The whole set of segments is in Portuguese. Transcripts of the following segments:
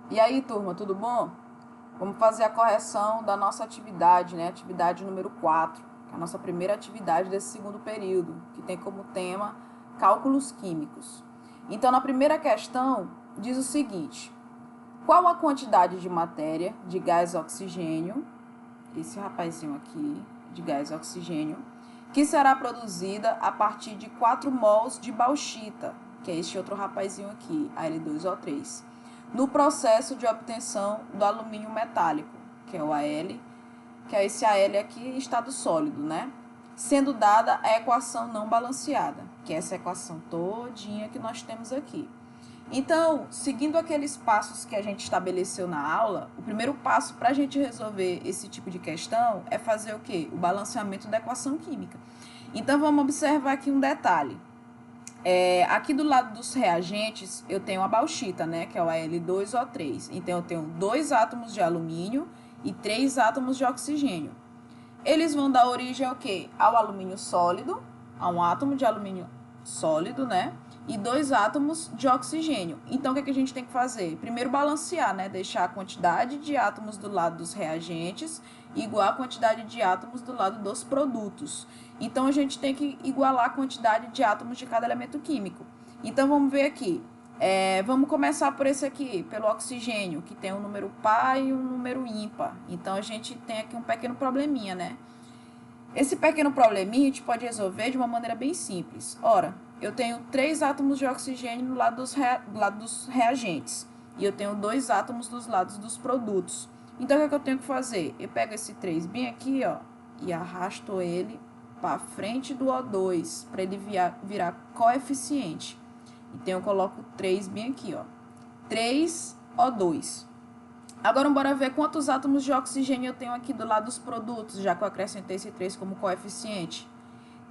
E aí, turma, tudo bom? Vamos fazer a correção da nossa atividade, né? Atividade número 4, que é a nossa primeira atividade desse segundo período, que tem como tema cálculos químicos. Então, na primeira questão, diz o seguinte: qual a quantidade de matéria de gás oxigênio, esse rapazinho aqui, de gás oxigênio, que será produzida a partir de 4 mols de bauxita, que é este outro rapazinho aqui, Al2O3, no processo de obtenção do alumínio metálico, que é o Al, que é esse Al aqui em estado sólido, né? Sendo dada a equação não balanceada, que é essa equação todinha que nós temos aqui. Então, seguindo aqueles passos que a gente estabeleceu na aula, o primeiro passo para a gente resolver esse tipo de questão é fazer o quê? O balanceamento da equação química. Então, vamos observar aqui um detalhe. Aqui do lado dos reagentes, eu tenho a bauxita, né, que é o Al2O3. Então, eu tenho 2 átomos de alumínio e 3 átomos de oxigênio. Eles vão dar origem ao quê? Ao alumínio sólido, a um átomo de alumínio sólido, né? E 2 átomos de oxigênio. Então, o que a gente tem que fazer? Primeiro, balancear, né? Deixar a quantidade de átomos do lado dos reagentes igual a quantidade de átomos do lado dos produtos. Então, a gente tem que igualar a quantidade de átomos de cada elemento químico. Então, vamos ver aqui. Vamos começar por esse aqui, pelo oxigênio, que tem um número par e um número ímpar. Então, a gente tem aqui um pequeno probleminha, né? Esse pequeno probleminha a gente pode resolver de uma maneira bem simples. Ora, eu tenho 3 átomos de oxigênio do lado dos reagentes e eu tenho 2 átomos dos lados dos produtos. Então, o que eu tenho que fazer? Eu pego esse 3 bem aqui, ó, e arrasto ele para frente do O2, para ele virar coeficiente. Então, eu coloco 3 bem aqui, ó. 3O2. Agora, bora ver quantos átomos de oxigênio eu tenho aqui do lado dos produtos, já que eu acrescentei esse 3 como coeficiente.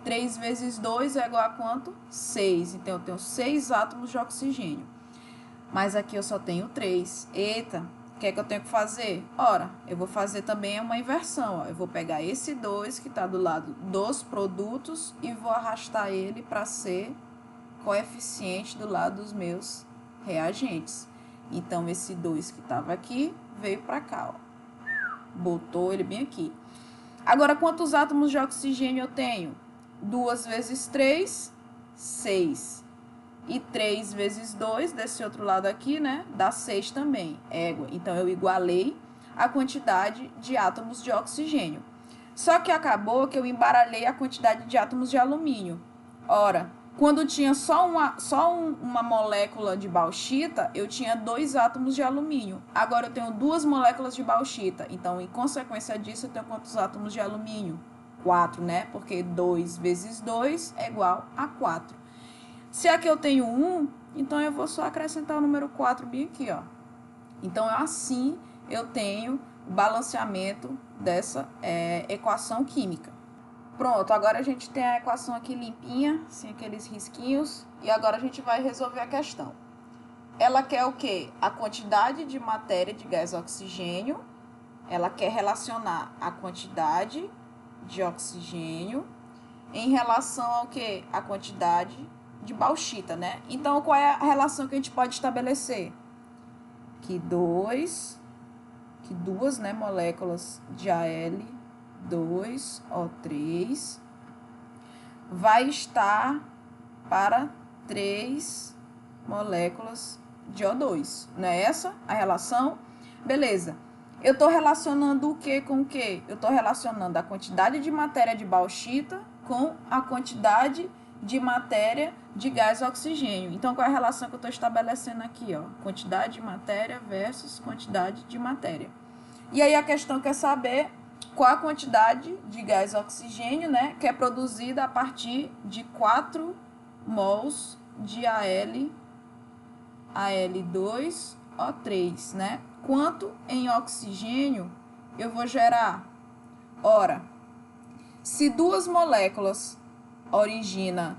3 vezes 2 é igual a quanto? 6. Então, eu tenho 6 átomos de oxigênio. Mas aqui eu só tenho 3. Eita, o que é que eu tenho que fazer? Ora, eu vou fazer também uma inversão. Ó. Eu vou pegar esse 2 que está do lado dos produtos e vou arrastar ele para ser coeficiente do lado dos meus reagentes. Então, esse 2 que estava aqui veio para cá, ó. Botou ele bem aqui. Agora, quantos átomos de oxigênio eu tenho? 2 vezes 3, 6. E 3 vezes 2, desse outro lado aqui, né? Dá 6 também. Então, eu igualei a quantidade de átomos de oxigênio. Só que acabou que eu embaralhei a quantidade de átomos de alumínio. Ora, quando tinha só uma molécula de bauxita, eu tinha 2 átomos de alumínio. Agora eu tenho 2 moléculas de bauxita. Então, em consequência disso, eu tenho quantos átomos de alumínio? 4, né? Porque 2 vezes 2 é igual a 4. Se aqui eu tenho 1, então eu vou só acrescentar o número 4 bem aqui, ó. Então, assim eu tenho o balanceamento dessa equação química. Pronto, agora a gente tem a equação aqui limpinha, sem aqueles risquinhos, e agora a gente vai resolver a questão. Ela quer o quê? A quantidade de matéria de gás oxigênio, ela quer relacionar a quantidade de oxigênio em relação ao quê? A quantidade de bauxita, né? Então, qual é a relação que a gente pode estabelecer? Que duas, né, moléculas de Al2O3 vai estar para 3 moléculas de O2. Não é essa a relação? Beleza. Eu estou relacionando o que com o que? Eu estou relacionando a quantidade de matéria de bauxita com a quantidade de matéria de gás oxigênio. Então, qual é a relação que eu estou estabelecendo aqui? Ó? Quantidade de matéria versus quantidade de matéria. E aí a questão quer saber qual a quantidade de gás oxigênio, né, que é produzida a partir de 4 mols de Al2O3, né? Quanto em oxigênio eu vou gerar? Ora, se 2 moléculas originam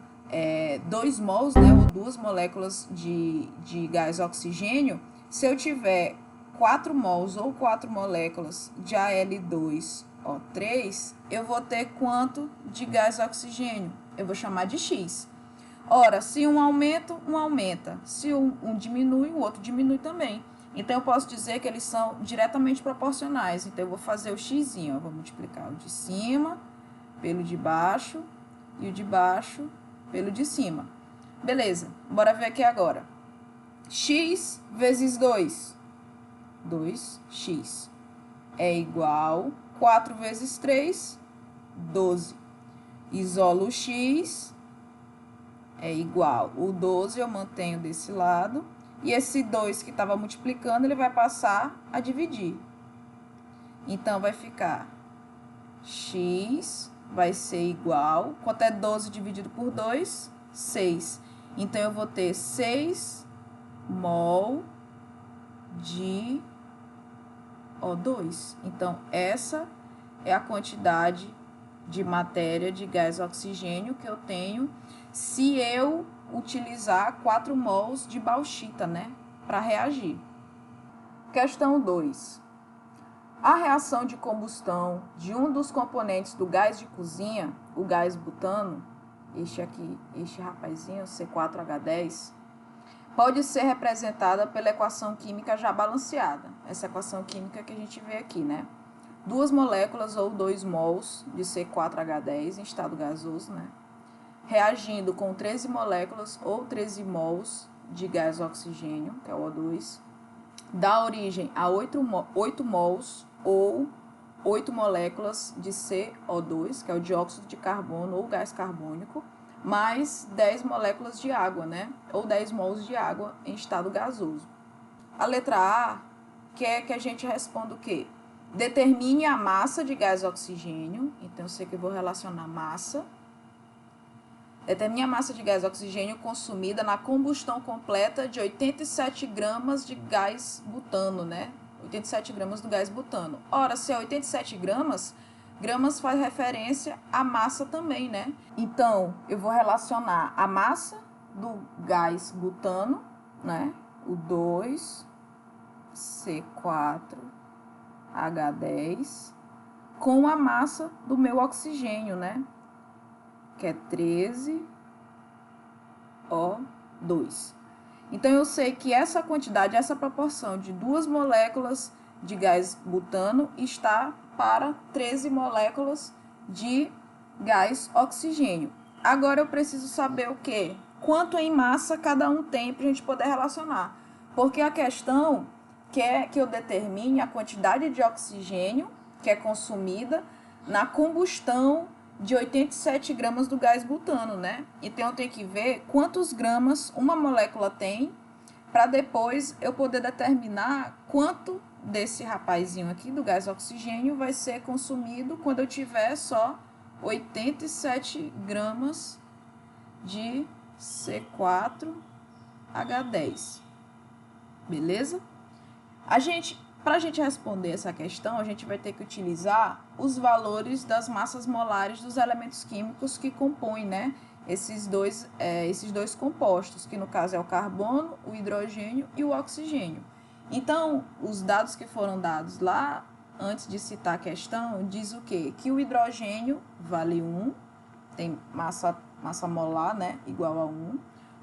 2 mols, né, ou 2 moléculas de gás oxigênio, se eu tiver 4 mols ou 4 moléculas de Al2O3, eu vou ter quanto de gás oxigênio? Eu vou chamar de X. Ora, se um aumenta, um aumenta. Se um diminui, o outro diminui também. Então, eu posso dizer que eles são diretamente proporcionais. Então, eu vou fazer o xizinho, ó, vou multiplicar o de cima pelo de baixo e o de baixo pelo de cima. Beleza, bora ver aqui agora. X vezes 2, 2x, é igual 4 vezes 3, 12. Isolo o x, é igual. O 12 eu mantenho desse lado. E esse 2 que estava multiplicando, ele vai passar a dividir. Então, vai ficar x vai ser igual. Quanto é 12 dividido por 2? 6. Então, eu vou ter 6 mol de O2. Então, essa é a quantidade de matéria de gás oxigênio que eu tenho se eu utilizar 4 mols de bauxita, né, para reagir. Questão 2. A reação de combustão de um dos componentes do gás de cozinha, o gás butano, este rapazinho, C4H10, pode ser representada pela equação química já balanceada. Essa equação química que a gente vê aqui, né? 2 moléculas ou 2 mols de C4H10 em estado gasoso, né? Reagindo com 13 moléculas ou 13 mols de gás oxigênio, que é o O2, dá origem a 8 mols ou 8 moléculas de CO2, que é o dióxido de carbono ou gás carbônico, mais 10 moléculas de água, né? Ou 10 mols de água em estado gasoso. A letra A quer que a gente responda o quê? Determine a massa de gás oxigênio. Então, eu sei que eu vou relacionar massa. Determine a massa de gás oxigênio consumida na combustão completa de 87 gramas de gás butano, né? 87 gramas do gás butano. Ora, se é 87 gramas, gramas faz referência à massa também, né? Então, eu vou relacionar a massa do gás butano, né? O 2C4H10 com a massa do meu oxigênio, né? Que é 13O2. Então, eu sei que essa quantidade, essa proporção de 2 moléculas de gás butano está para 13 moléculas de gás oxigênio. Agora, eu preciso saber o quê? Quanto em massa cada um tem para a gente poder relacionar. Porque a questão quer que eu determine a quantidade de oxigênio que é consumida na combustão de 87 gramas do gás butano, né? Então, eu tenho que ver quantos gramas uma molécula tem para depois eu poder determinar quanto desse rapazinho aqui do gás oxigênio vai ser consumido quando eu tiver só 87 gramas de C4H10. Beleza? Para a gente responder essa questão, a gente vai ter que utilizar os valores das massas molares dos elementos químicos que compõem, né, esses dois compostos, que no caso é o carbono, o hidrogênio e o oxigênio. Então, os dados que foram dados lá, antes de citar a questão, diz o quê? Que o hidrogênio vale 1, tem massa molar, né, igual a 1.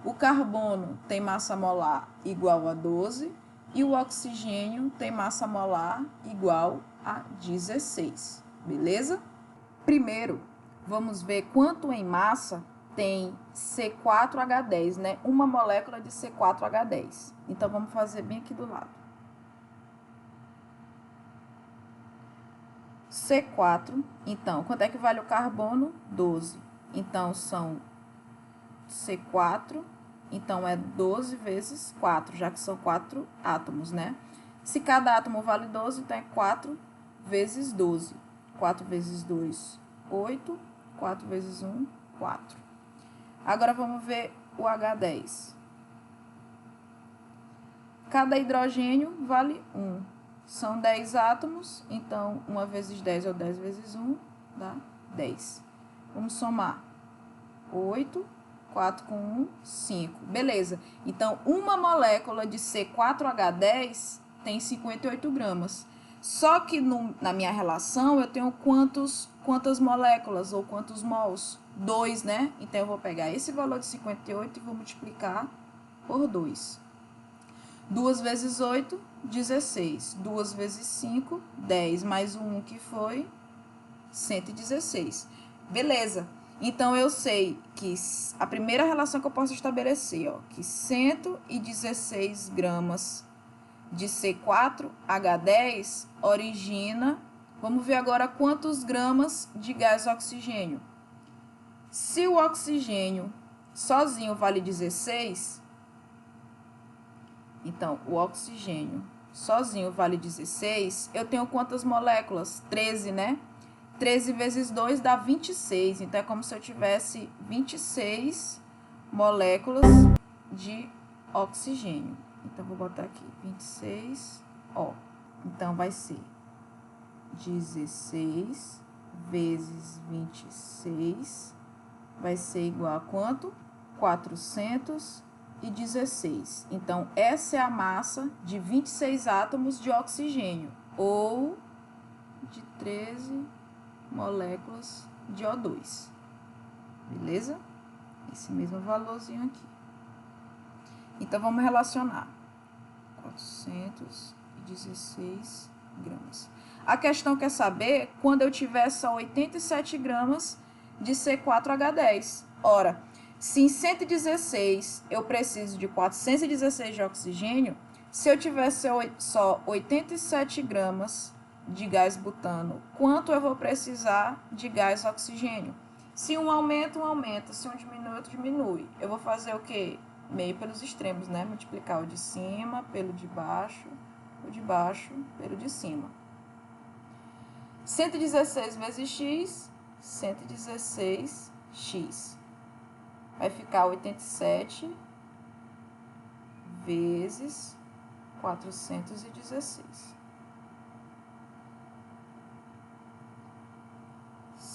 O carbono tem massa molar igual a 12. E o oxigênio tem massa molar igual a 16, beleza? Primeiro, vamos ver quanto em massa tem C4H10, né? Uma molécula de C4H10. Então, vamos fazer bem aqui do lado. C4, então, quanto é que vale o carbono? 12. Então, são C4... Então, é 12 vezes 4, já que são 4 átomos, né? Se cada átomo vale 12, então é 4 vezes 12. 4 vezes 2, 8. 4 vezes 1, 4. Agora, vamos ver o H10. Cada hidrogênio vale 1. São 10 átomos, então 1 vezes 10 ou 10 vezes 1 dá 10. Vamos somar 8. 4 com 1, 5. Beleza. Então, uma molécula de C4H10 tem 58 gramas. Só que na minha relação, eu tenho quantas moléculas ou quantos mols? 2, né? Então, eu vou pegar esse valor de 58 e vou multiplicar por 2. 2 vezes 8, 16. 2 vezes 5, 10. Mais um que foi 116. Beleza. Então, eu sei que a primeira relação que eu posso estabelecer, ó, que 116 gramas de C4H10 origina... Vamos ver agora quantos gramas de gás oxigênio. Se o oxigênio sozinho vale 16, então, o oxigênio sozinho vale 16, eu tenho quantas moléculas? 13, né? 13 vezes 2 dá 26. Então, é como se eu tivesse 26 moléculas de oxigênio. Então, vou botar aqui 26, ó. Então, vai ser 16 vezes 26 vai ser igual a quanto? 416. Então, essa é a massa de 26 átomos de oxigênio, ou de 13 moléculas de O2. Beleza? Esse mesmo valorzinho aqui. Então, vamos relacionar. 416 gramas. A questão quer saber quando eu tiver só 87 gramas de C4H10. Ora, se em 116 eu preciso de 416 de oxigênio, se eu tivesse só 87 gramas de gás butano, quanto eu vou precisar de gás oxigênio? Se um aumenta, um aumenta. Se um diminui, outro diminui. Eu vou fazer o quê? Meio pelos extremos, né? Multiplicar o de cima pelo de baixo, o de baixo pelo de cima. 116 vezes x, 116x. Vai ficar 87 vezes 416.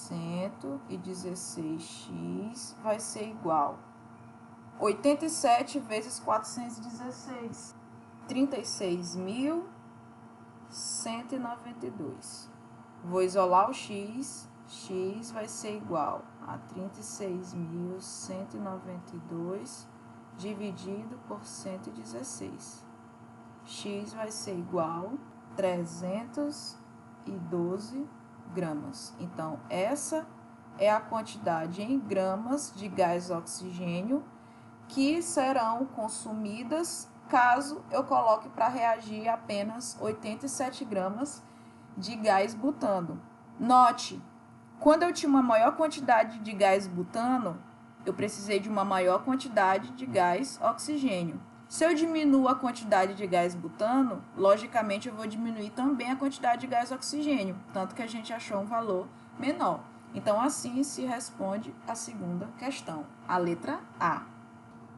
116x vai ser igual 87 vezes 416. 36.192. Vou isolar o x. X vai ser igual a 36.192 dividido por 116. X vai ser igual a 312 gramas. Então, essa é a quantidade em gramas de gás oxigênio que serão consumidas caso eu coloque para reagir apenas 87 gramas de gás butano. Note, quando eu tinha uma maior quantidade de gás butano, eu precisei de uma maior quantidade de gás oxigênio. Se eu diminuo a quantidade de gás butano, logicamente eu vou diminuir também a quantidade de gás oxigênio, tanto que a gente achou um valor menor. Então, assim se responde a segunda questão, a letra A.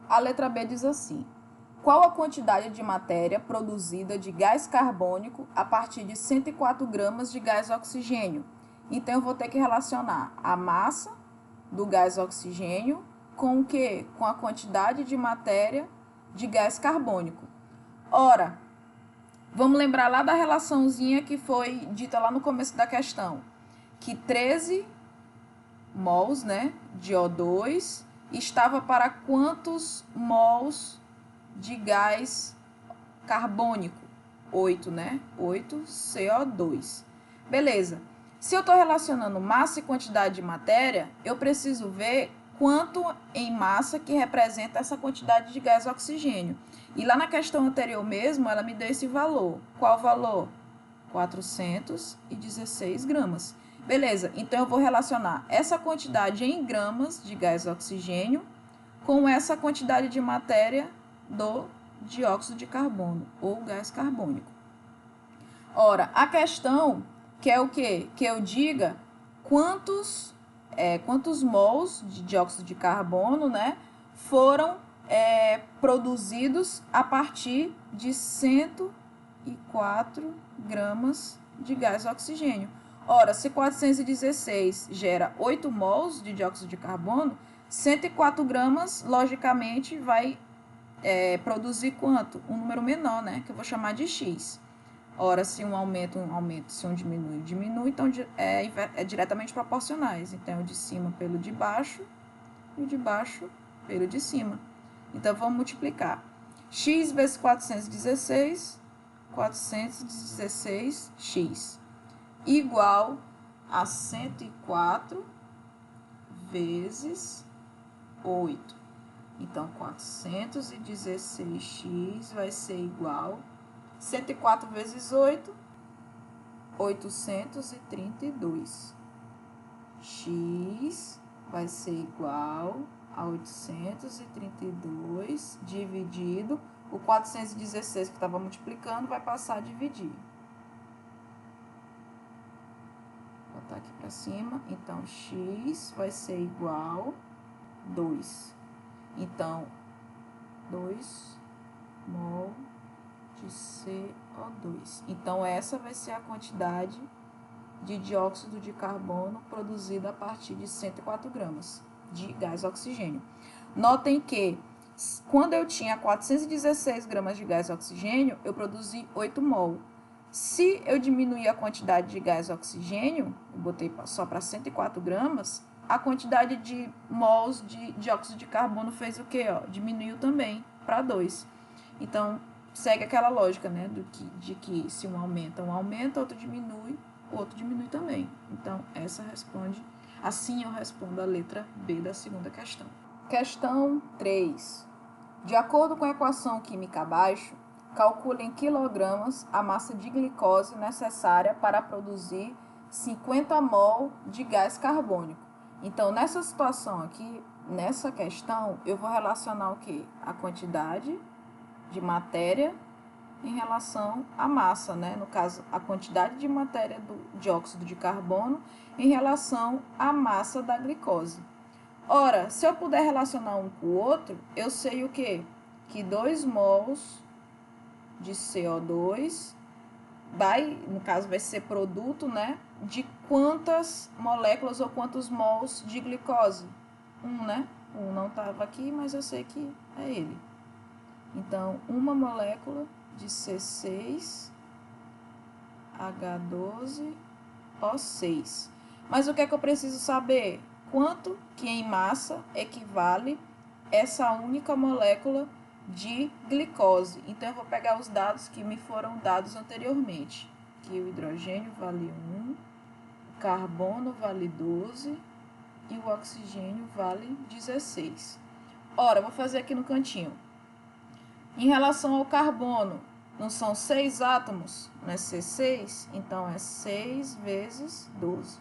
A letra B diz assim: qual a quantidade de matéria produzida de gás carbônico a partir de 104 gramas de gás oxigênio? Então, eu vou ter que relacionar a massa do gás oxigênio com o quê? Com a quantidade de matéria de gás carbônico. Ora, vamos lembrar lá da relaçãozinha que foi dita lá no começo da questão, que 13 mols, né, de O2 estava para quantos mols de gás carbônico? 8, né? 8 CO2. Beleza. Se eu estou relacionando massa e quantidade de matéria, eu preciso ver quanto em massa que representa essa quantidade de gás oxigênio. E lá na questão anterior mesmo, ela me deu esse valor. Qual valor? 416 gramas. Beleza, então eu vou relacionar essa quantidade em gramas de gás oxigênio com essa quantidade de matéria do dióxido de carbono, ou gás carbônico. Ora, a questão quer o quê? Que eu diga quantos mols de dióxido de carbono, né, foram produzidos a partir de 104 gramas de gás oxigênio. Ora, se 416 gera 8 mols de dióxido de carbono, 104 gramas, logicamente, vai produzir quanto? Um número menor, né? Que eu vou chamar de X. Ora, se um aumenta, um aumenta. Se um diminui, diminui. Então, é diretamente proporcionais. Então, o de cima pelo de baixo e o de baixo pelo de cima. Então, vamos multiplicar. X vezes 416, 416x, igual a 104 vezes 8. Então, 416x vai ser igual a 104 vezes 8, 832. X vai ser igual a 832 dividido o 416 que estava multiplicando vai passar a dividir. Vou botar aqui para cima. Então, x vai ser igual a 2. Então, 2 mol de CO2. Então, essa vai ser a quantidade de dióxido de carbono produzida a partir de 104 gramas de gás oxigênio. Notem que, quando eu tinha 416 gramas de gás oxigênio, eu produzi 8 mol. Se eu diminuir a quantidade de gás oxigênio, eu botei só para 104 gramas, a quantidade de mols de dióxido de carbono fez o quê? Diminuiu também para 2. Então, segue aquela lógica, né, de que se um aumenta, outro diminui, o outro diminui também. Então, essa responde, assim eu respondo a letra B da segunda questão. Questão 3. De acordo com a equação química abaixo, calcule em quilogramas a massa de glicose necessária para produzir 50 mol de gás carbônico. Então, nessa situação aqui, nessa questão, eu vou relacionar o quê? A quantidade de matéria em relação à massa, né? No caso, a quantidade de matéria do dióxido de carbono em relação à massa da glicose. Ora, se eu puder relacionar um com o outro, eu sei o quê? Que 2 mols de CO2 no caso vai ser produto, né? De quantas moléculas ou quantos mols de glicose? 1, né? 1 não estava aqui, mas eu sei que é ele. Então, uma molécula de C6H12O6. Mas o que é que eu preciso saber? Quanto que em massa equivale essa única molécula de glicose. Então, eu vou pegar os dados que me foram dados anteriormente. Que o hidrogênio vale 1, o carbono vale 12 e o oxigênio vale 16. Ora, vou fazer aqui no cantinho. Em relação ao carbono, não são 6 átomos, não é C6? Então, é 6 vezes 12.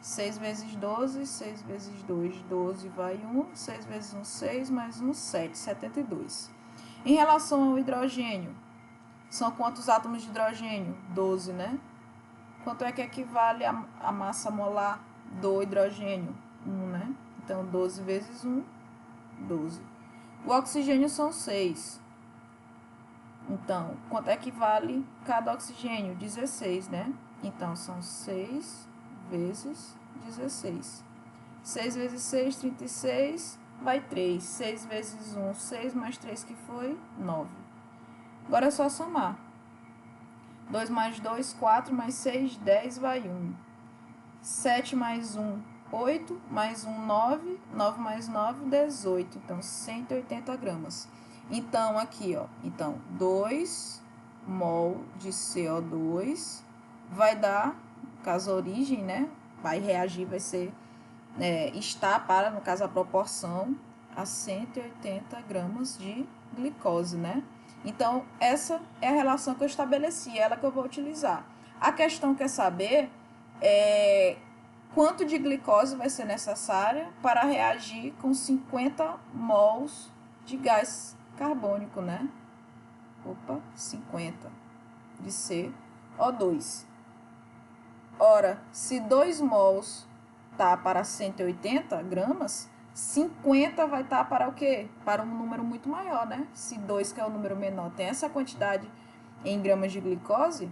6 vezes 12, 6 vezes 2, 12 vai 1, 6 vezes 1, 6, mais 1, 7, 72. Em relação ao hidrogênio, são quantos átomos de hidrogênio? 12, né? Quanto é que equivale a massa molar do hidrogênio? 1, né? Então, 12 vezes 1, 12. O oxigênio são 6. Então, quanto é que vale cada oxigênio? 16, né? Então, são 6 vezes 16. 6 vezes 6, 36, vai 3. 6 vezes 1, 6, mais 3 que foi 9. Agora é só somar. 2 mais 2, 4, mais 6, 10, vai 1. 7 mais 1, 8, mais 1, 9, 9 mais 9, 18. Então, 180 gramas. Então, aqui, então, 2 mol de CO2 vai dar, no caso, a origem, né? Vai reagir, vai ser, está para, no caso, a proporção, a 180 gramas de glicose, né? Então, essa é a relação que eu estabeleci, ela que eu vou utilizar. A questão quer saber quanto de glicose vai ser necessária para reagir com 50 mols de gás carbônico, né? 50 de CO2. Ora, se 2 mols tá para 180 gramas, 50 vai estar para o quê? Para um número muito maior, né? Se 2, que é o número menor, tem essa quantidade em gramas de glicose,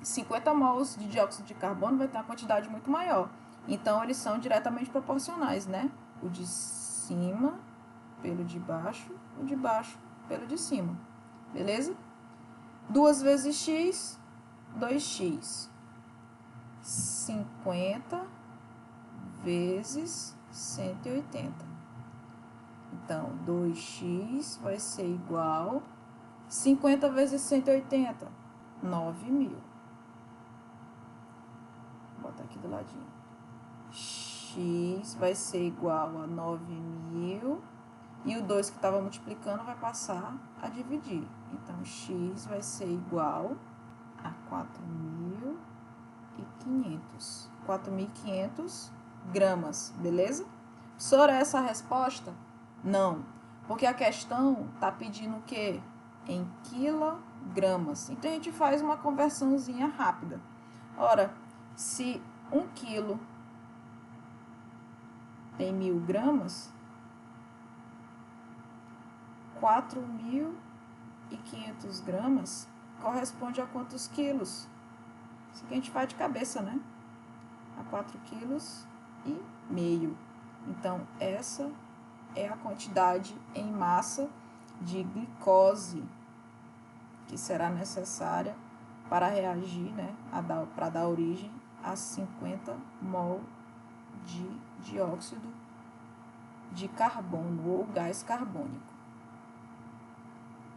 50 mols de dióxido de carbono vai ter uma quantidade muito maior. Então, eles são diretamente proporcionais, né? O de cima pelo de baixo, o de baixo pelo de cima. Beleza? 2 vezes x, 2x. 50 vezes 180. Então, 2x vai ser igual 50 vezes 180, 9.000. Vou botar aqui do ladinho. X vai ser igual a 9.000. E o 2 que estava multiplicando vai passar a dividir. Então, x vai ser igual a 4.500. 4.500 gramas, beleza? Professora, essa a resposta? Não, porque a questão está pedindo o quê? Em quilogramas. Então, a gente faz uma conversãozinha rápida. Ora, se 1 quilo tem 1.000 gramas, 4.500 gramas corresponde a quantos quilos? Isso aqui a gente faz de cabeça, né? A 4,5 quilos. Então, essa é a quantidade em massa de glicose que será necessária para reagir, né? Para dar origem a 50 mol de dióxido de carbono ou gás carbônico.